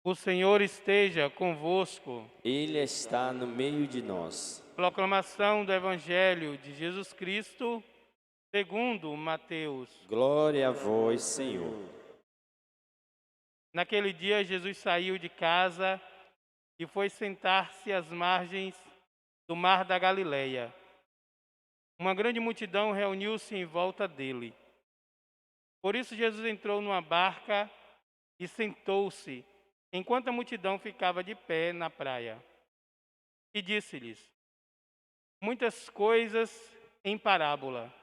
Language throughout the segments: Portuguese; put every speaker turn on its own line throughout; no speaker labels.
O Senhor esteja convosco.
Ele está no meio de nós.
Proclamação do Evangelho de Jesus Cristo, segundo Mateus.
Glória a vós, Senhor.
Naquele dia, Jesus saiu de casa e foi sentar-se às margens do mar da Galileia. Uma grande multidão reuniu-se em volta dele. Por isso, Jesus entrou numa barca e sentou-se, enquanto a multidão ficava de pé na praia. E disse-lhes muitas coisas em parábola.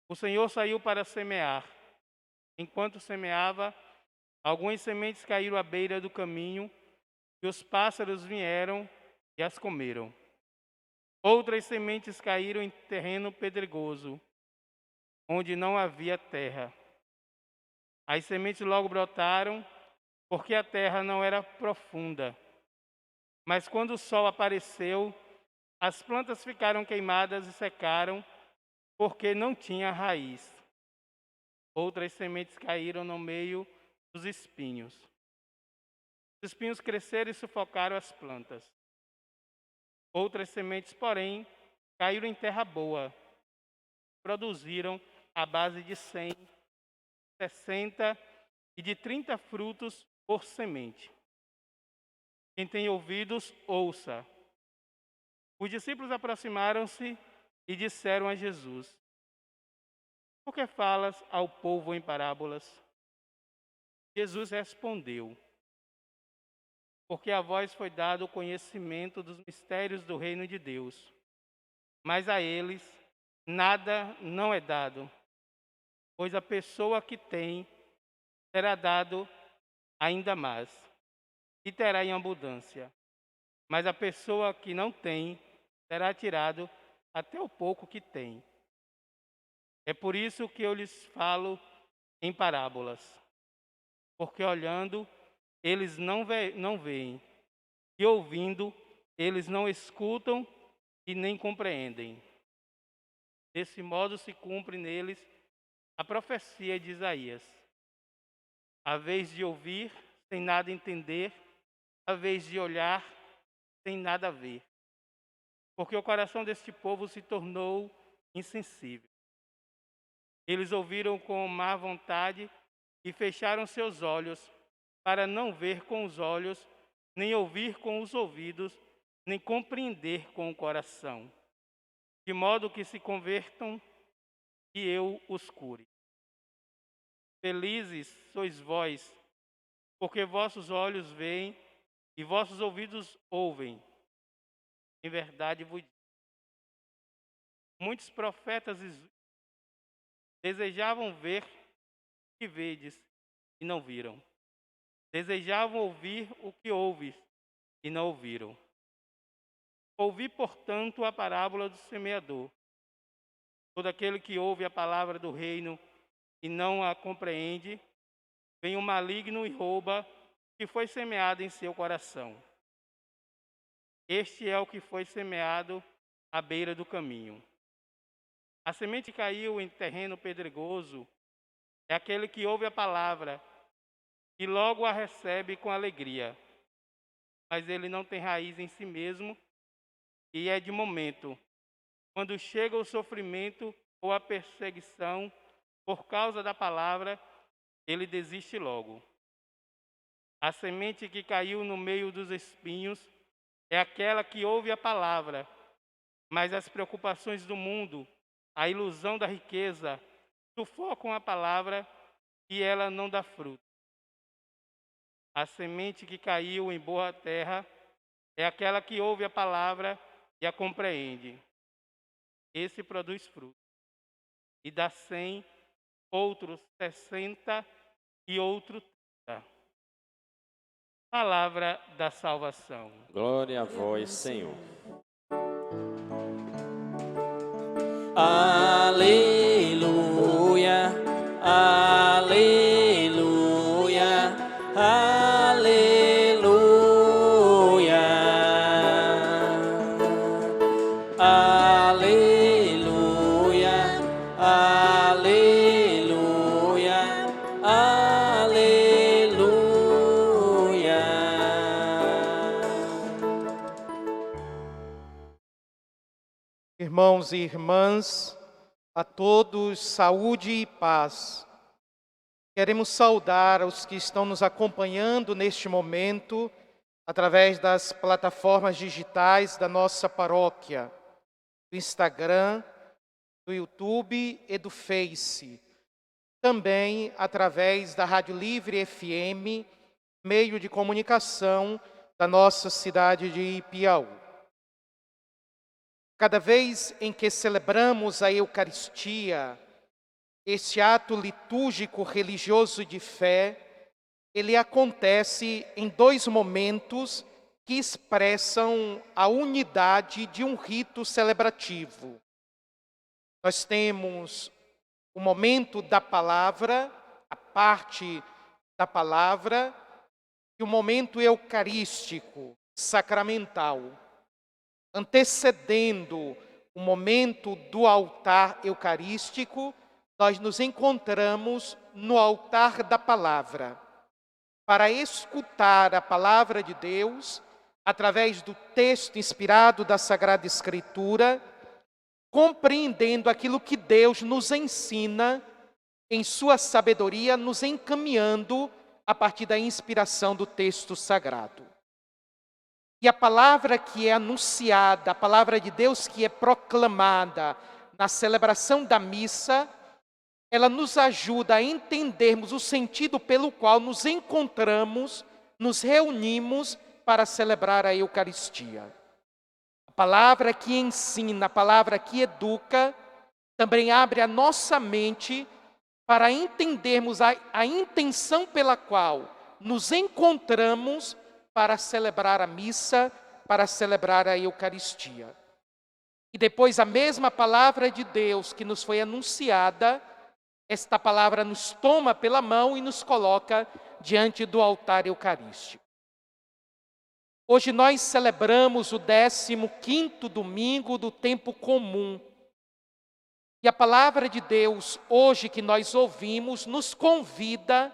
O Senhor saiu para semear. Enquanto semeava, algumas sementes caíram à beira do caminho, e os pássaros vieram e as comeram. Outras sementes caíram em terreno pedregoso, onde não havia terra. As sementes logo brotaram, porque a terra não era profunda. Mas quando o sol apareceu, as plantas ficaram queimadas e secaram, porque não tinha raiz. Outras sementes caíram no meio dos espinhos. Os espinhos cresceram e sufocaram as plantas. Outras sementes, porém, caíram em terra boa. Produziram à base de 100, 60 e de 30 frutos por semente. Quem tem ouvidos, ouça. Os discípulos aproximaram-se e disseram a Jesus: por que falas ao povo em parábolas? Jesus respondeu: porque a vós foi dado o conhecimento dos mistérios do reino de Deus, mas a eles nada não é dado, pois a pessoa que tem será dado ainda mais, e terá em abundância, mas a pessoa que não tem será tirado até o pouco que tem. É por isso que eu lhes falo em parábolas, porque olhando eles não veem, e ouvindo eles não escutam e nem compreendem. Desse modo se cumpre neles a profecia de Isaías: a vez de ouvir, sem nada entender, a vez de olhar, sem nada ver. Porque o coração deste povo se tornou insensível. Eles ouviram com má vontade e fecharam seus olhos, para não ver com os olhos, nem ouvir com os ouvidos, nem compreender com o coração, de modo que se convertam e eu os cure. Felizes sois vós, porque vossos olhos veem e vossos ouvidos ouvem. Em verdade vos digo, muitos profetas desejavam ver o que vedes e não viram. Desejavam ouvir o que ouves e não ouviram. Ouvi, portanto, a parábola do semeador. Todo aquele que ouve a palavra do reino e não a compreende, vem o maligno e rouba o que foi semeado em seu coração. Este é o que foi semeado à beira do caminho. A semente que caiu em terreno pedregoso é aquele que ouve a palavra e logo a recebe com alegria, mas ele não tem raiz em si mesmo e é de momento. Quando chega o sofrimento ou a perseguição por causa da palavra, ele desiste logo. A semente que caiu no meio dos espinhos é aquela que ouve a palavra, mas as preocupações do mundo, a ilusão da riqueza, sufocam a palavra e ela não dá fruto. A semente que caiu em boa terra é aquela que ouve a palavra e a compreende. Esse produz fruto, e dá 100, outros 60 e outro 30. Palavra da salvação.
Glória a vós, Senhor. Aleluia, aleluia, aleluia, aleluia, aleluia, aleluia.
Irmãos e irmãs, a todos saúde e paz. Queremos saudar os que estão nos acompanhando neste momento através das plataformas digitais da nossa paróquia, do Instagram, do YouTube e do Face. Também através da Rádio Livre FM, meio de comunicação da nossa cidade de Piauí. Cada vez em que celebramos a Eucaristia, este ato litúrgico religioso de fé, ele acontece em dois momentos que expressam a unidade de um rito celebrativo. Nós temos o momento da palavra, a parte da palavra, e o momento eucarístico, sacramental. Antecedendo o momento do altar eucarístico, nós nos encontramos no altar da palavra, para escutar a palavra de Deus, através do texto inspirado da Sagrada Escritura, compreendendo aquilo que Deus nos ensina em sua sabedoria, nos encaminhando a partir da inspiração do texto sagrado. E a palavra que é anunciada, a palavra de Deus que é proclamada na celebração da missa, ela nos ajuda a entendermos o sentido pelo qual nos encontramos, nos reunimos para celebrar a Eucaristia. A palavra que ensina, a palavra que educa, também abre a nossa mente para entendermos a intenção pela qual nos encontramos para celebrar a missa, para celebrar a Eucaristia. E depois a mesma palavra de Deus que nos foi anunciada, esta palavra nos toma pela mão e nos coloca diante do altar eucarístico. Hoje nós celebramos o 15º domingo do tempo comum. E a palavra de Deus, hoje que nós ouvimos, nos convida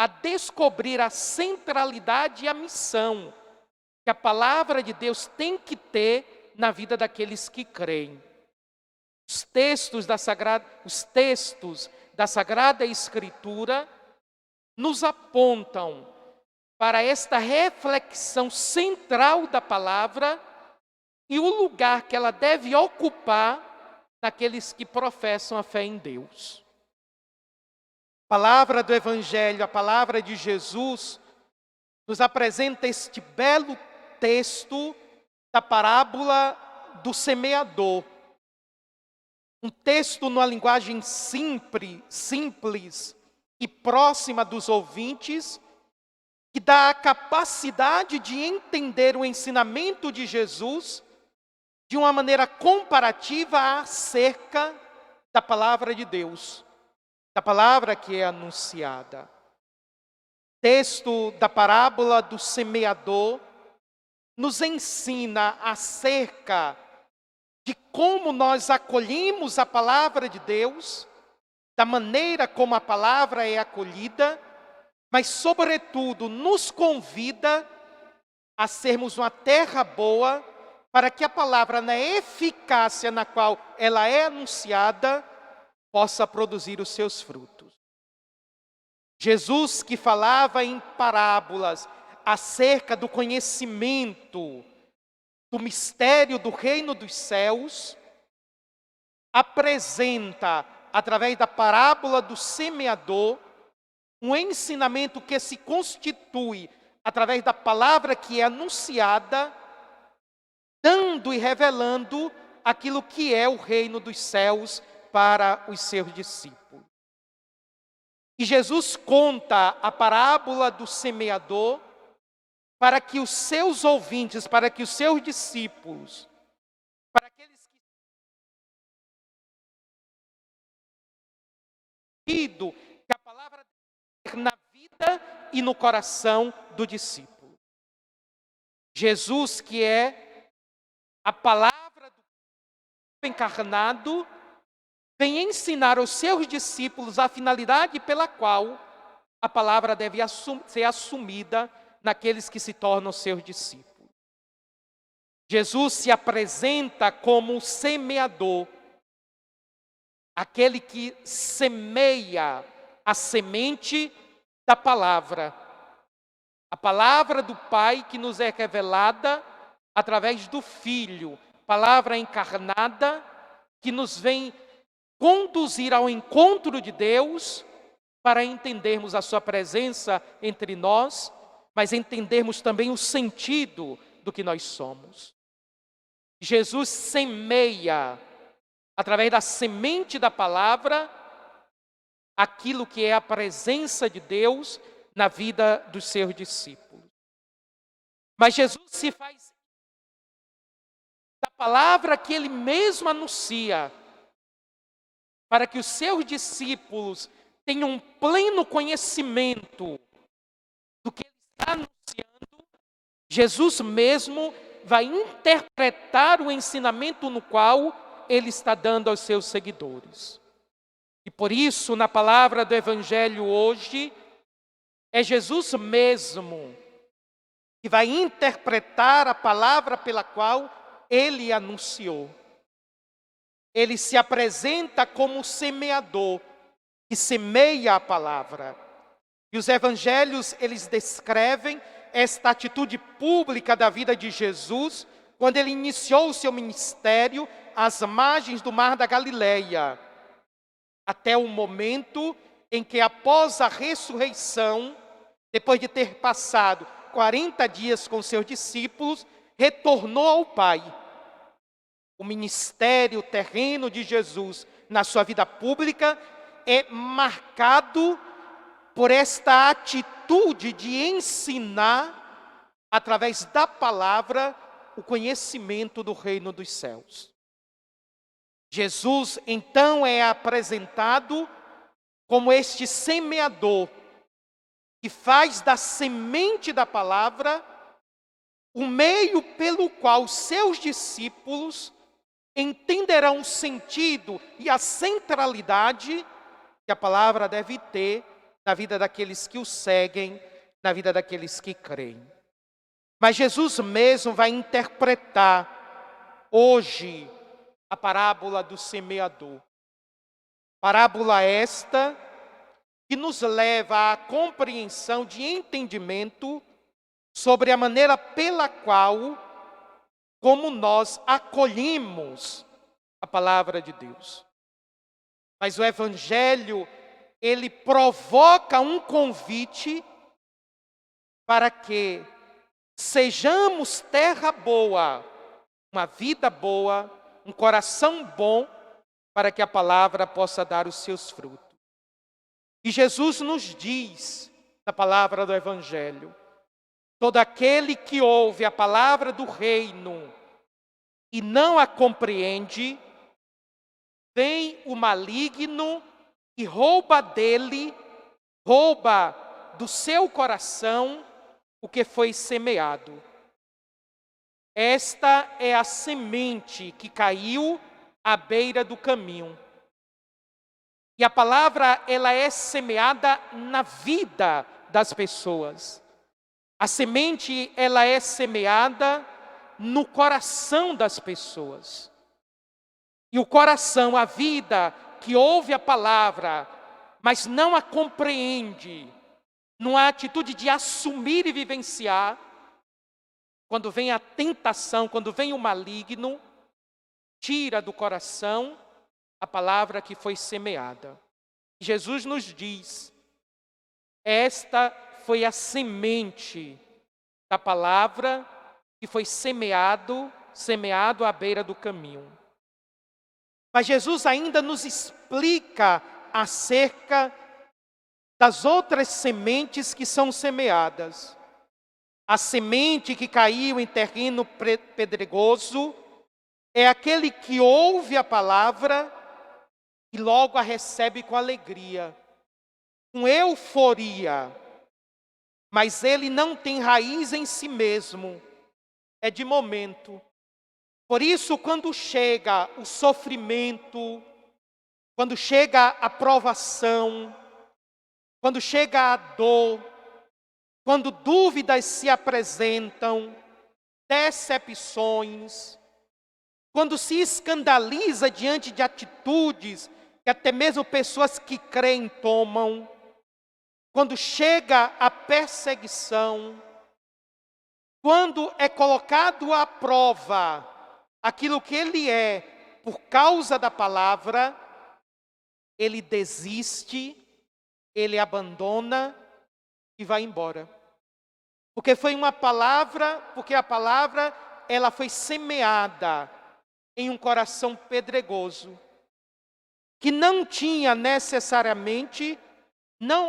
a descobrir a centralidade e a missão que a palavra de Deus tem que ter na vida daqueles que creem. Os textos da Sagrada Escritura nos apontam para esta reflexão central da palavra e o lugar que ela deve ocupar naqueles que professam a fé em Deus. A palavra do Evangelho, a palavra de Jesus, nos apresenta este belo texto da parábola do semeador. Um texto numa linguagem simples e próxima dos ouvintes, que dá a capacidade de entender o ensinamento de Jesus de uma maneira comparativa acerca da palavra de Deus, da palavra que é anunciada. Texto da parábola do semeador nos ensina acerca de como nós acolhemos a palavra de Deus, da maneira como a palavra é acolhida, mas, sobretudo, nos convida a sermos uma terra boa para que a palavra, na eficácia na qual ela é anunciada, possa produzir os seus frutos. Jesus, que falava em parábolas acerca do conhecimento do mistério do reino dos céus, apresenta, através da parábola do semeador, um ensinamento que se constitui através da palavra que é anunciada, dando e revelando aquilo que é o reino dos céus para os seus discípulos. E Jesus conta a parábola do semeador para que os seus ouvintes, para que os seus discípulos, para aqueles que a palavra na vida e no coração do discípulo. Jesus, que é a palavra do encarnado, vem ensinar aos seus discípulos a finalidade pela qual a palavra deve ser assumida naqueles que se tornam seus discípulos. Jesus se apresenta como o semeador, aquele que semeia a semente da palavra. A palavra do Pai que nos é revelada através do Filho, palavra encarnada que nos vem conduzir ao encontro de Deus para entendermos a sua presença entre nós, mas entendermos também o sentido do que nós somos. Jesus semeia, através da semente da palavra, aquilo que é a presença de Deus na vida dos seus discípulos. Mas Jesus se faz da palavra que ele mesmo anuncia, para que os seus discípulos tenham pleno conhecimento do que ele está anunciando. Jesus mesmo vai interpretar o ensinamento no qual ele está dando aos seus seguidores. E por isso, na palavra do Evangelho hoje, é Jesus mesmo que vai interpretar a palavra pela qual ele anunciou. Ele se apresenta como semeador, que semeia a palavra. E os evangelhos, eles descrevem esta atitude pública da vida de Jesus, quando ele iniciou o seu ministério às margens do Mar da Galileia, até o momento em que, após a ressurreição, depois de ter passado 40 dias com seus discípulos, retornou ao Pai. O ministério terreno de Jesus na sua vida pública é marcado por esta atitude de ensinar, através da palavra, o conhecimento do reino dos céus. Jesus, então, é apresentado como este semeador, que faz da semente da palavra o meio pelo qual seus discípulos entenderão o sentido e a centralidade que a palavra deve ter na vida daqueles que o seguem, na vida daqueles que creem. Mas Jesus mesmo vai interpretar hoje a parábola do semeador. Parábola esta que nos leva à compreensão de entendimento sobre a maneira pela qual, como nós acolhemos a palavra de Deus. Mas o Evangelho, ele provoca um convite para que sejamos terra boa, uma vida boa, um coração bom, para que a palavra possa dar os seus frutos. E Jesus nos diz, na palavra do Evangelho, todo aquele que ouve a palavra do reino e não a compreende, vem o maligno e rouba dele, rouba do seu coração o que foi semeado. Esta é a semente que caiu à beira do caminho. E a palavra, ela é semeada na vida das pessoas. A semente, ela é semeada no coração das pessoas. E o coração, a vida que ouve a palavra, mas não a compreende, numa atitude de assumir e vivenciar, quando vem a tentação, quando vem o maligno, tira do coração a palavra que foi semeada. Jesus nos diz, esta foi a semente da palavra que foi semeado à beira do caminho. Mas Jesus ainda nos explica acerca das outras sementes que são semeadas. A semente que caiu em terreno pedregoso é aquele que ouve a palavra e logo a recebe com alegria, com euforia, mas ele não tem raiz em si mesmo, é de momento. Por isso, quando chega o sofrimento, quando chega a provação, quando chega a dor, quando dúvidas se apresentam, decepções, quando se escandaliza diante de atitudes que até mesmo pessoas que creem tomam, quando chega a perseguição, quando é colocado à prova aquilo que ele é por causa da palavra, ele desiste, ele abandona e vai embora. Porque foi uma palavra, porque a palavra ela foi semeada em um coração pedregoso, que não tinha necessariamente,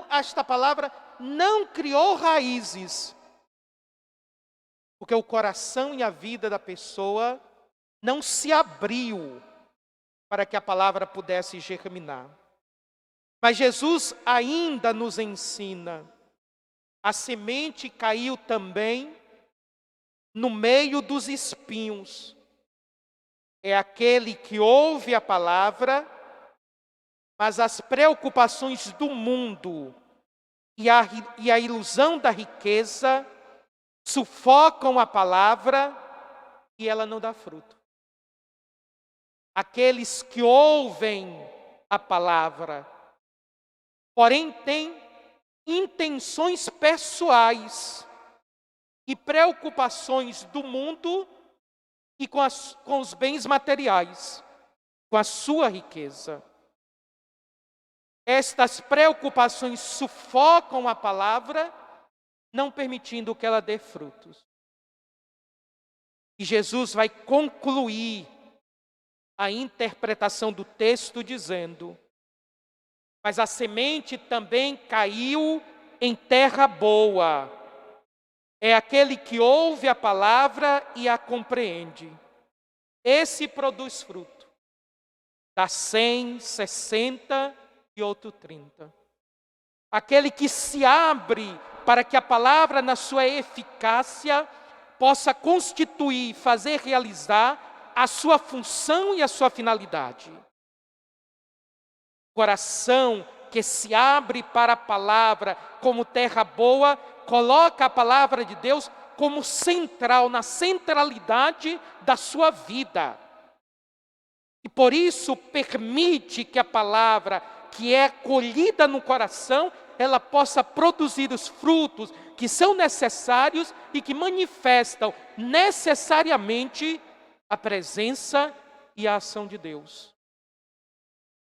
esta palavra não criou raízes, porque o coração e a vida da pessoa não se abriu para que a palavra pudesse germinar. Mas Jesus ainda nos ensina, a semente caiu também no meio dos espinhos. É aquele que ouve a palavra, mas as preocupações do mundo e a ilusão da riqueza sufocam a palavra e ela não dá fruto. Aqueles que ouvem a palavra, porém têm intenções pessoais e preocupações do mundo e com os bens materiais, com a sua riqueza. Estas preocupações sufocam a palavra, não permitindo que ela dê frutos. E Jesus vai concluir a interpretação do texto dizendo: mas a semente também caiu em terra boa. É aquele que ouve a palavra e a compreende. Esse produz fruto. Dá 100, 60 e outro 30. Aquele que se abre para que a palavra, na sua eficácia, possa constituir, fazer realizar a sua função e a sua finalidade. Coração que se abre para a palavra como terra boa, coloca a palavra de Deus como central, na centralidade da sua vida. E por isso permite que a palavra que é colhida no coração, ela possa produzir os frutos que são necessários e que manifestam necessariamente a presença e a ação de Deus.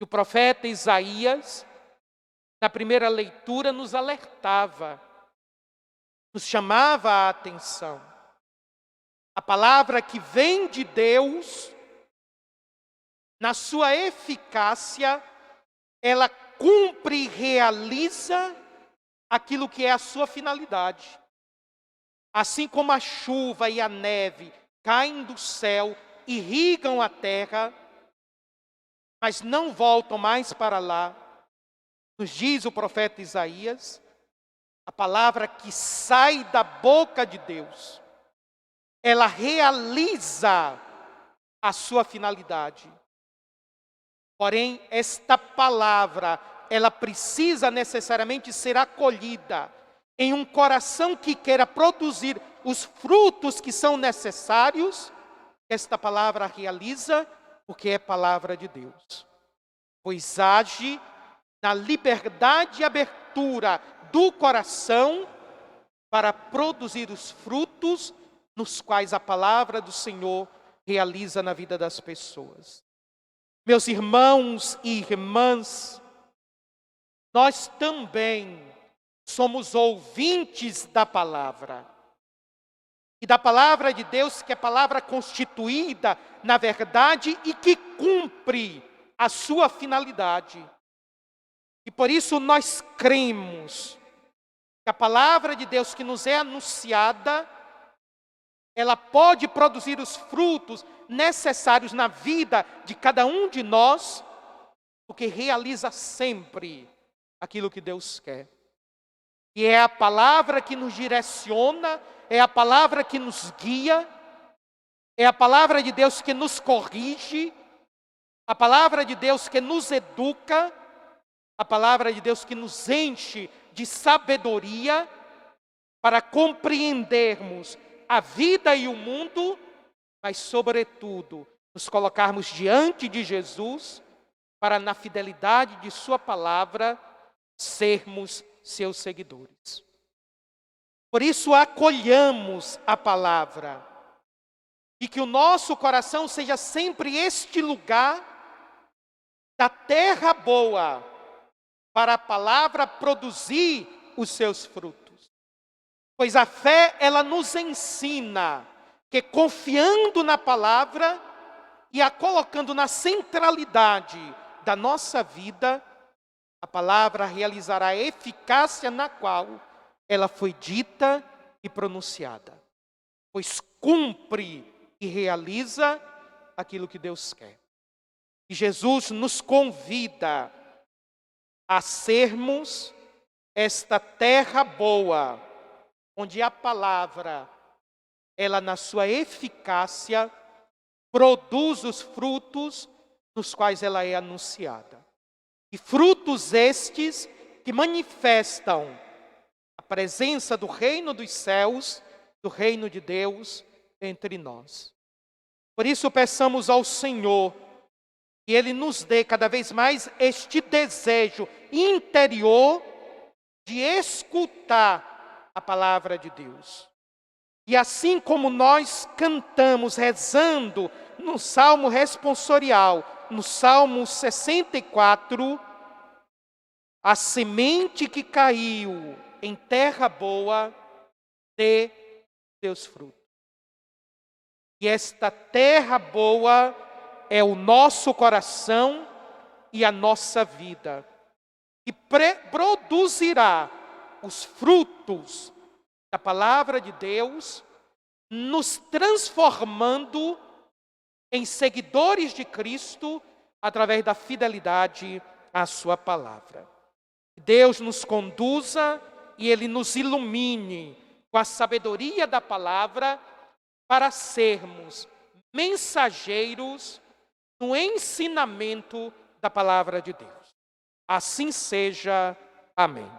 O profeta Isaías, na primeira leitura, nos alertava, nos chamava a atenção. A palavra que vem de Deus, na sua eficácia, ela cumpre e realiza aquilo que é a sua finalidade. Assim como a chuva e a neve caem do céu, irrigam a terra, mas não voltam mais para lá, nos diz o profeta Isaías, a palavra que sai da boca de Deus, ela realiza a sua finalidade. Porém, esta palavra, ela precisa necessariamente ser acolhida em um coração que queira produzir os frutos que são necessários. Esta palavra realiza, porque é palavra de Deus. Pois age na liberdade e abertura do coração para produzir os frutos nos quais a palavra do Senhor realiza na vida das pessoas. Meus irmãos e irmãs, nós também somos ouvintes da palavra. E da palavra de Deus, que é palavra constituída na verdade e que cumpre a sua finalidade. E por isso nós cremos que a palavra de Deus que nos é anunciada, ela pode produzir os frutos necessários na vida de cada um de nós, porque realiza sempre aquilo que Deus quer. E é a palavra que nos direciona, é a palavra que nos guia, é a palavra de Deus que nos corrige, a palavra de Deus que nos educa, a palavra de Deus que nos enche de sabedoria para compreendermos a vida e o mundo, mas, sobretudo, nos colocarmos diante de Jesus para, na fidelidade de sua palavra, sermos seus seguidores. Por isso, acolhamos a palavra e que o nosso coração seja sempre este lugar da terra boa para a palavra produzir os seus frutos. Pois a fé, ela nos ensina que, confiando na palavra e a colocando na centralidade da nossa vida, a palavra realizará a eficácia na qual ela foi dita e pronunciada. Pois cumpre e realiza aquilo que Deus quer. E Jesus nos convida a sermos esta terra boa, onde a palavra, ela na sua eficácia, produz os frutos nos quais ela é anunciada. E frutos estes que manifestam a presença do reino dos céus, do reino de Deus entre nós. Por isso peçamos ao Senhor que Ele nos dê cada vez mais este desejo interior de escutar a palavra de Deus. E assim como nós cantamos, rezando no Salmo responsorial, no Salmo 64, a semente que caiu em terra boa dê seus frutos. E esta terra boa é o nosso coração e a nossa vida, que produzirá os frutos da palavra de Deus, nos transformando em seguidores de Cristo através da fidelidade à sua palavra. Deus nos conduza e Ele nos ilumine com a sabedoria da palavra para sermos mensageiros no ensinamento da palavra de Deus. Assim seja. Amém.